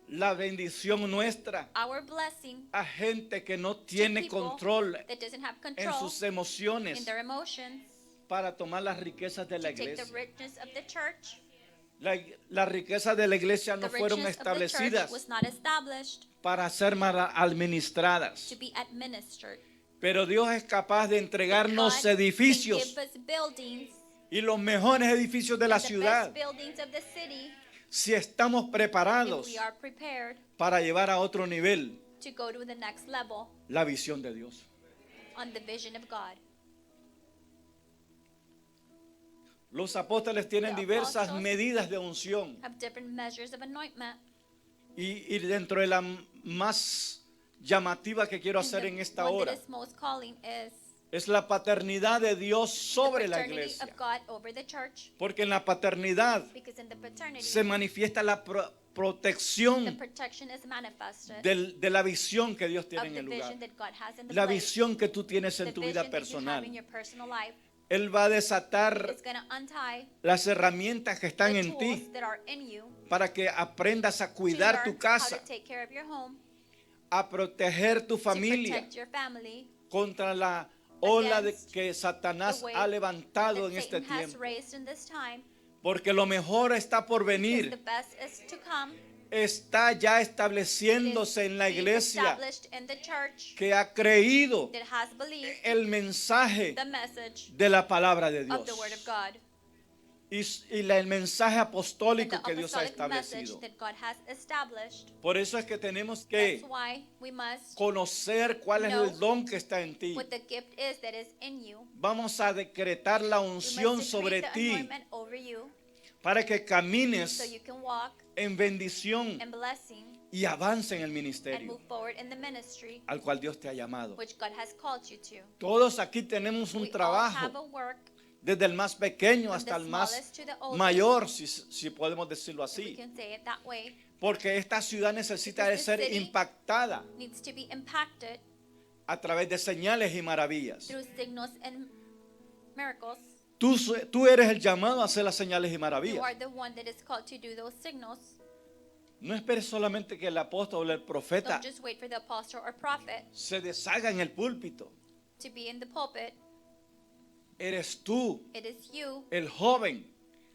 la bendición nuestra our blessing a gente que no to tiene people control that doesn't have en control sus emociones in their emotions para tomar las riquezas de to la take the iglesia. richness of the church. Las riquezas de la iglesia no The fueron richness of the church establecidas was not established para ser mal administradas. to be administered. Pero Dios es capaz de God entregarnos can edificios give us buildings, y los mejores edificios de la and the ciudad best buildings of the city, si estamos if preparados we are prepared para llevar a otro nivel to go to the next level la visión de Dios. on the vision of God. Los apóstoles tienen The diversas apostles medidas de unción Have different measures of anointment. y dentro de la más llamativa que quiero And hacer the en esta one hora that is most calling is es la paternidad de Dios sobre the la paternity iglesia. of God over the church. Porque en la paternidad Because in the paternity, se manifiesta la the protección protection is manifested de la visión que Dios tiene of en the el lugar. vision that God has in the La place. visión que tú tienes The en tu vision vida that you have personal. in your personal life. Él va a desatar is going to untie las herramientas que están the en tools ti that are in you para que aprendas a to cuidar learn tu how casa, to take care of your home, a proteger tu to familia protect your family contra la ola against que the Satanás way ha levantado that en este Satan has tiempo. raised in this time, Porque lo mejor está por because the venir. best is to come. Está ya It is estableciéndose en la being iglesia established in the church que ha creído that has believed el mensaje the message de la palabra de of Dios the Word of God, el mensaje and apostólico the que Dios ha apostolic message establecido. that God has established. Por eso es que tenemos That's que why we must conocer cuál es know el don que está en ti. what the gift is that is in you. Vamos a decretar la We unción must sobre decree the ti anointment over you para que so camines you can walk en bendición in blessing y avance en el and ministerio move forward in the ministry al cual Dios te ha llamado. which God has called you to. Todos aquí tenemos un We all have trabajo, a work, desde el más pequeño from hasta the el más smallest to the oldest, mayor, si podemos decirlo if we así. can say it that way, Porque esta ciudad necesita de Because ser this city impactada needs to be impacted a través de señales y maravillas. through signals and miracles. Tú eres el llamado a hacer las señales y You maravillas. are the one that is called to do those signals. No esperes solamente que el apóstol o el profeta Don't just wait for the apostle or prophet se deshaga en el púlpito. to be in the pulpit. Eres tú, It is you, el joven,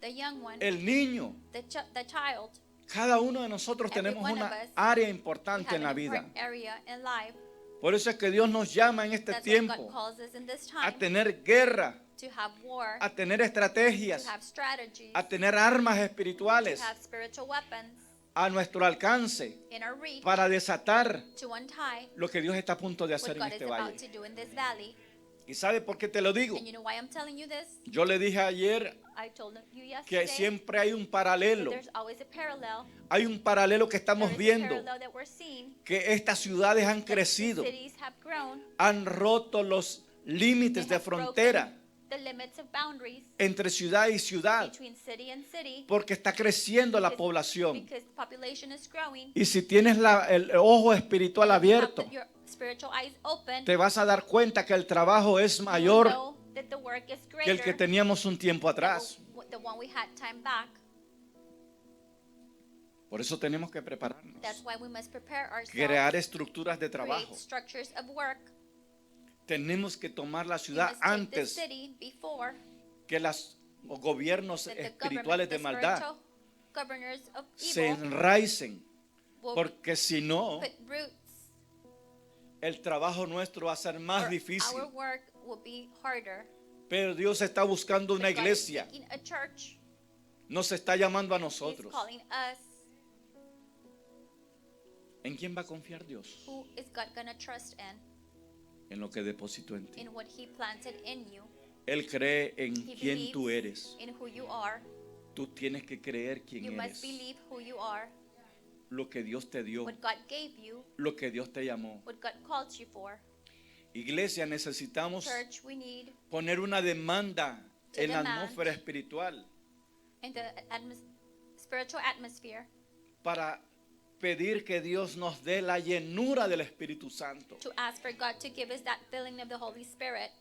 the young one, el niño. the child. Cada uno de nosotros Every tenemos one una of us, área We importante have en la an vida. important area in life. Por eso es que Dios nos llama en este That's why God tiempo calls us in this a time tener guerra, to have war, a tener to estrategias, have strategies, a tener armas to espirituales have spiritual weapons a nuestro alcance in our reach para desatar to untie lo que Dios está a punto de what hacer en God is este about valle. to do in this valley. ¿Y sabe por qué te lo digo? And you know why I'm telling you this? Yo le dije ayer I told you que yesterday siempre hay un that paralelo. there's always a parallel. Hay un paralelo que estamos There is a viendo, parallel that we're seeing. que estas ciudades han That the crecido, cities have grown. han roto los límites They de have broken frontera the limits of boundaries entre ciudad y ciudad, between city and city. porque está creciendo la Because- población. Because the population is growing. Y si tienes el ojo espiritual And if you have abierto, your spiritual eyes open, te vas a dar cuenta que el trabajo es you mayor know that the work is que el que greater teníamos un tiempo than atrás. the one we had time back. Por eso tenemos que prepararnos, That's why we must prepare crear ourselves, estructuras de trabajo. create structures of work. Tenemos que tomar la We ciudad must take the antes city before que los gobiernos that the espirituales government, de the maldad spiritual governors of se evil enraicen, will porque si no, put roots. el trabajo nuestro va a ser más or difícil. Our work will be harder. Pero Dios está buscando una But God is iglesia, seeking a church. nos está llamando a He's nosotros. calling us. ¿En quién va a confiar Dios? Who is God gonna trust in? En lo que depositó en ti. In what He planted in you. Él cree en He quién tú believes eres. in who you are. Tú tienes que creer quién You eres. must believe who you are. Lo que Dios te dio, What God gave you. lo que Dios te llamó. What God called you for. Iglesia, necesitamos Church, we need poner una demanda To en la demand. atmósfera espiritual in the spiritual atmosphere para pedir que Dios nos dé la llenura del Espíritu Santo. to ask for God to give us that filling of the Holy Spirit.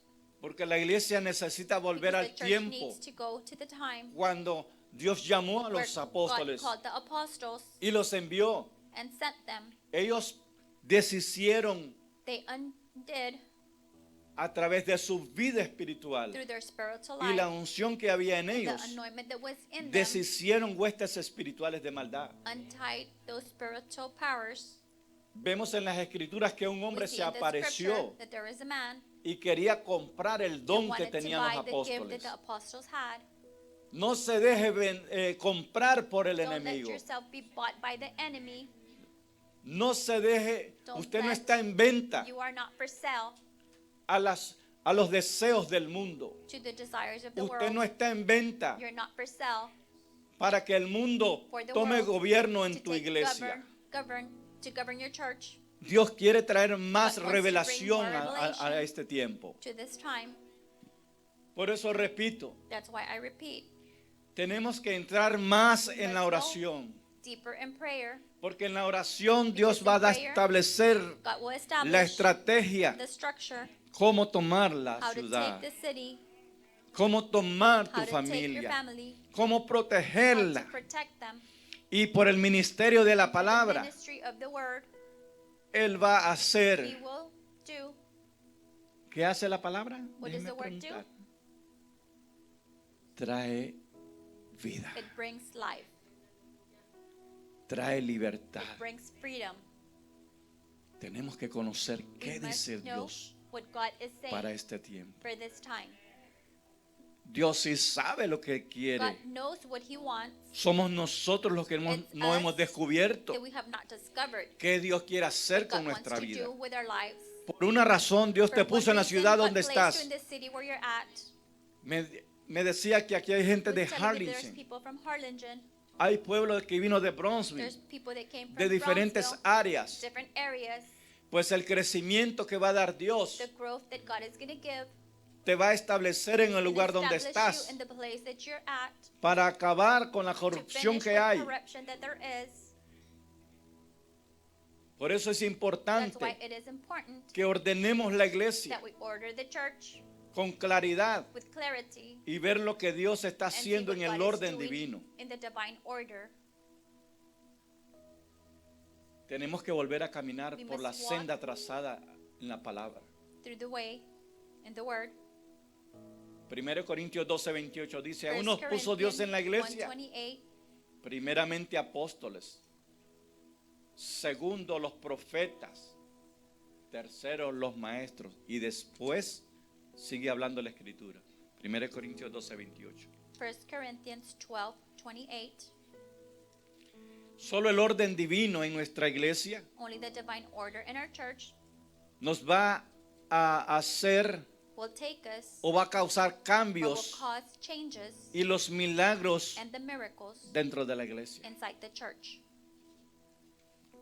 Porque la iglesia necesita volver Because al the church tiempo needs to go to the time cuando Dios llamó a where los God apóstoles called the apostles y los envió. and sent them. Ellos deshicieron They undid a través de su vida espiritual through their spiritual y la life unción que había en the ellos. anointment that was in them, Deshicieron huestes espirituales de maldad. untied those spiritual powers. Vemos en las escrituras que un We hombre see se in the apareció scripture that there is a man y quería comprar el that don que wanted to tenían los buy the gift that apóstoles. the apostles had. No se deje comprar por el Don't let enemigo. yourself be bought by the enemy. No se deje, Don't usted no let- está en venta You are not for sale a los deseos del mundo. to the desires of the Usted world. no está en venta You're not for sale para que el mundo for the tome world gobierno en to tu take iglesia. to govern your church Dios quiere traer más God wants to bring revelación more revelation. a este tiempo. to this time. Por eso repito, That's why I repeat, tenemos que entrar más en la Let's go. oración. deeper in prayer. Porque en la oración Dios Because va a in prayer, establecer God will la establish estrategia, the structure, cómo tomar la how to ciudad, take the city, cómo tomar tu how to take your familia, family, cómo how protegerla. to protect them. Y por el ministerio de la For the palabra, ministry of the word, Él va a He hacer. will do. ¿Qué hace la palabra? What does Déjeme the word do? preguntar. Trae vida, It brings life. trae libertad. It brings freedom. Tenemos que conocer We qué must dice know Dios what God is para saying este tiempo. for this time. Dios sí sabe lo que God quiere. knows what He wants Somos nosotros los que It's no hemos us descubierto that we have not discovered. qué Dios quiere hacer What con God wants nuestra to vida. do with our lives. Por una razón, Dios For te one puso en la reason, ciudad God donde placed you estás. in the city where you're at. Me decía que aquí hay gente He de was telling me there's Harlingen. people from Harlingen. Hay pueblos que vino de Bronzeville, There's people that came from de diferentes Brownsville, áreas. different areas. Pues el crecimiento que va a dar Dios The growth that God is going to give te va a establecer en el and lugar donde establish you estás in the place that you're at para acabar con la to corrupción finish que the hay. corruption that there is. Por eso es That's why importante it is important que ordenemos la iglesia that we order the church con claridad with clarity y ver lo que Dios está and see haciendo what en el God is orden doing divino. in the divine order. Tenemos que volver a caminar We por la must walk senda trazada en la palabra. Through the way in the word. 1 Corintios 12:28 dice, aún 1 nos puso Dios en la iglesia, 1:28, primeramente apóstoles, segundo los profetas, tercero los maestros y después sigue hablando la escritura. 1 Corintios 12:28. 1 Corinthians 12:28. Solo el orden divino en nuestra iglesia Only the divine order in our church nos va a hacer will take us o va a causar or will cambios cause changes y los milagros and the miracles dentro de la iglesia. inside the church.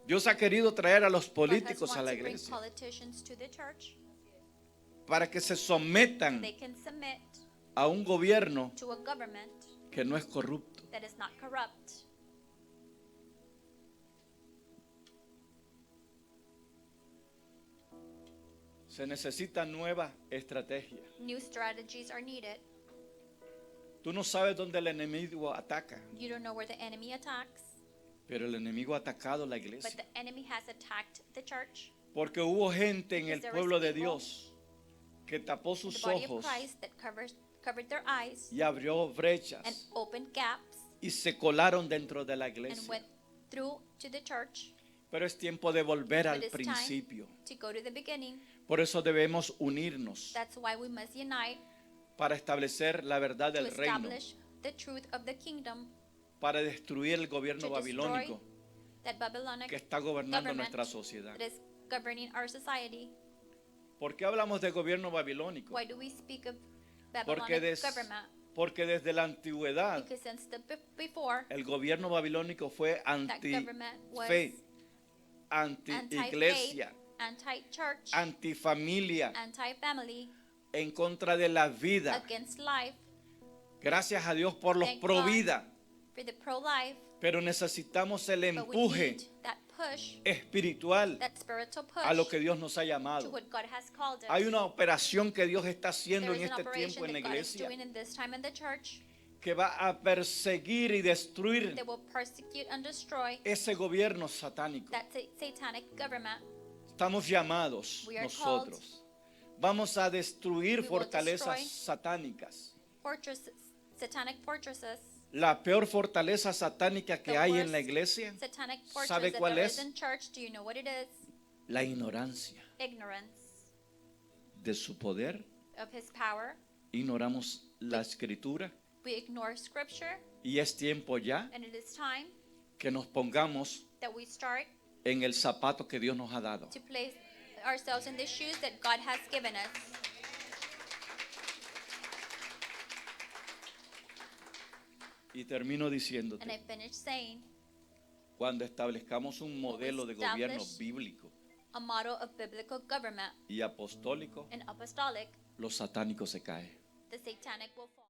Dios ha querido traer a los God has políticos a wanted la to bring iglesia politicians to the church. para que se sometan They can submit a un gobierno to a government que no es corrupto. that is not corrupt. Se necesita nueva estrategia. New strategies are needed. Tú no sabes dónde el enemigo ataca, You don't know where the enemy attacks, pero el enemigo ha atacado la but iglesia. the enemy has attacked the church. Porque hubo gente en el Because there pueblo was de people Dios que tapó The sus body of ojos Christ that covered their eyes y abrió and brechas opened gaps y se colaron dentro de la and iglesia. went through to the church. Pero es tiempo de volver But al it's time principio. to go to the beginning. Por eso debemos unirnos That's why we must unite para establecer la verdad to del reino, establish the truth of the kingdom, para destruir el gobierno to babilónico destroy that Babylonic que está gobernando government nuestra sociedad. that is governing our society. ¿Por qué hablamos de gobierno babilónico? Why do we speak of Porque, Babylonic government? porque desde la antigüedad Because since the before, el gobierno babilónico fue that anti government was fe, anti anti-faith, iglesia, anti-church, anti familia, anti-family, en contra de la vida. against life, Gracias a Dios por los Thank pro God. vida, for the pro-life, pero necesitamos el but we empuje need that push, espiritual that spiritual push a lo que Dios nos ha to llamado. what God has called us. Hay una operación que Dios está haciendo There en is an este tiempo operation en la that God is iglesia doing in this time in the church que va a perseguir y destruir that will persecute and destroy ese gobierno satánico. that satanic government. Estamos llamados We are nosotros. Vamos a destruir We will fortalezas destroy satánicas. Fortresses, satanic fortresses. La peor fortaleza satánica que The hay en worst la iglesia, Satanic fortress ¿sabe that cuál there es? is in church. Do you know what it is? la ignorancia Ignorance de su poder. of his power. Ignoramos la escritura We ignore scripture, y es tiempo ya and it is time que nos pongamos that we start en el zapato que Dios nos ha dado. to place ourselves in the shoes that God has given us. Y termino And I diciéndote, finish saying, cuando establezcamos un modelo de gobierno bíblico a model of biblical government y apostólico, and apostolic, los satánicos se caen. the satanic will fall.